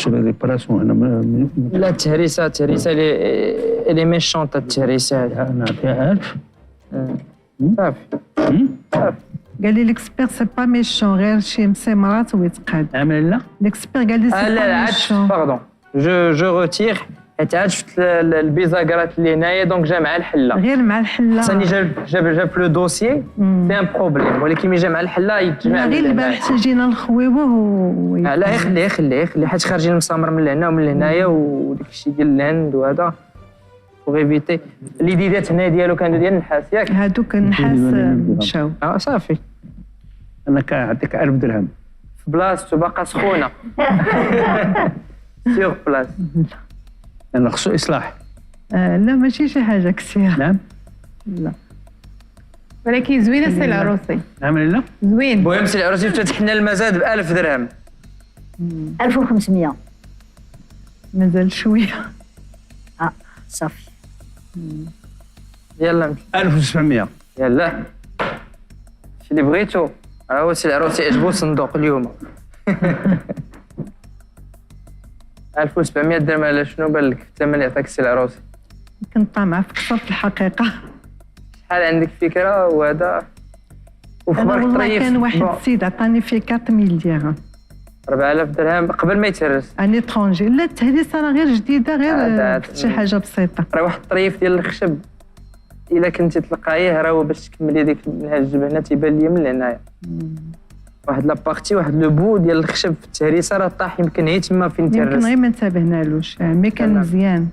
sur les réparations. لا التهريسه لي ميشونط التهريسه هذه. نعطيها 1000. صافي. قال لي ليكسبير سي با ميشون غير شي مسمرات ويتقاد. عامل لا. ليكسبير قال لي سي لا با عاد ميشون. باردون جو روتير حيت عاد شفت البيزاكرات اللي هنايا دونك جا مع الحله. غير مع الحله. ثاني جاب لو دوسيي في ان بروبليم ولكن ملي جا مع الحله يتجمع. غير البارح جينا نخويوه لا خليه حيت خارجين المسامر من لهنا ومن لهنايا وداك الشيء ديال الهند وهذا وغيفيتي اللي ديدات هنا ديالو كانوا ديال النحاس ياك. هادوك النحاس مشاو. صافي. انا كنعطيك 1000 درهم. في بلاصتو باقا سخونه. سيغ بلاص. انا خصو اصلاح. لا ماشي شي حاجه كثيره. نعم. لا ولكن زوينه السي العروسي. عامل لا. زوين. المهم سي العروسي فتح لنا المزاد ب 1000 درهم. 1500. مازال شويه. صافي. يلا 1700. يلا شي اللي بغيتو. ها هو سي العروسي عجبو صندوق اليوم. 1700 درهم على شنو بان لك الثمن اللي عطاك سي العروسي؟ كنت طامعه في قصه الحقيقه. شحال عندك فكره وهذا وفي انا بالك والله طريف كان واحد السيد عطاني فيه 4000 درهم. 4000 درهم قبل ما يتهرس. ان اترونجي. لا التهريس راه غير جديده غير شي حاجه بسيطه. راه واحد الطريف ديال الخشب الا كنتي تلقايه راه باش تكملي ديك من هاد الجبهه هنا تيبان ليا من هنايا. واحد لابارتي واحد لو بو ديال الخشب في التهريسه راه طاح يمكن هي تما فين تهرس. يمكن غير ما انتبهنالوش مي كان مزيان.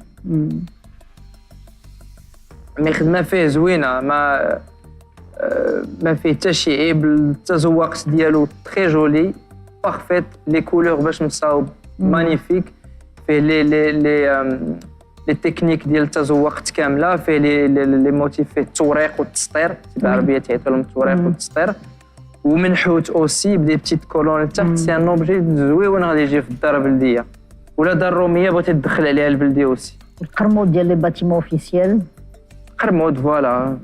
مي خدمه فيه زوينه ما فيه حتى شي عيب. التزوقت ديالو تري جولي بارفيت لي كولور باش مصاوب مانيفيك. فيه لي تكنيك ديال التزوقت كامله. فيه لي موتيف فيه التوريق والتسطير بالعربيه تيعيطوا لهم التوريق والتسطير ومنحوت اوسي بدي بتيت كولون لتحت. سي ان اوبجي زويون غادي يجي في الدار البلديه ولا دار روميه بغيتي تدخل عليها البلديه اوسي. القرمود ديال لي باتيمون اوفيسيال. قرمود فوالا